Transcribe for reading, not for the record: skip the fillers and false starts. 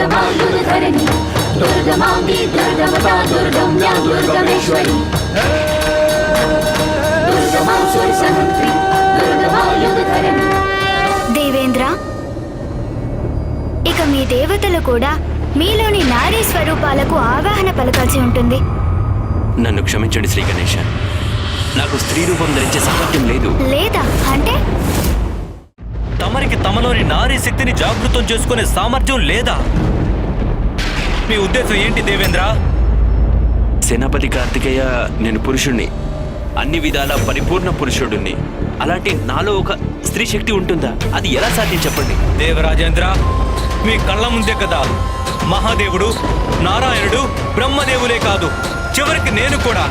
దుర్గమాయుధరణి దుర్గమాంగి దుర్గమతా దుర్గమ్యా దుర్గమేశ్వరి దుర్గమాసుర సహంత్రి దుర్గమాయుధరణి. దేవేంద్ర, ఇక మీ దేవతలు కూడా మీలోని నారీ స్వరూపాలకు ఆవాహన పలకాల్సి ఉంటుంది. నన్ను క్షమించండి శ్రీ గణేష, నాకు స్త్రీ రూపం ధరించే సామర్థ్యం లేదు. లేదా అంటే తమరికి తమలోని నారీ శక్తిని జాగృతం చేసుకునే సామర్థ్యం లేదా? మీ ఉద్దేశం ఏంటి దేవేంద్ర? సేనాపతి కార్తికేయ, నేను పురుషుణ్ణి, అన్ని విధాల పరిపూర్ణ పురుషుడిని. అలాంటి నాలో ఒక స్త్రీ శక్తి ఉంటుందా? అది ఎలా సాధ్యం చెప్పండి. దేవరాజేంద్ర, మీ కళ్ళ ముందే కదా మహాదేవుడు, నారాయణుడు, బ్రహ్మదేవులే కాదు, చివరికి నేను కూడా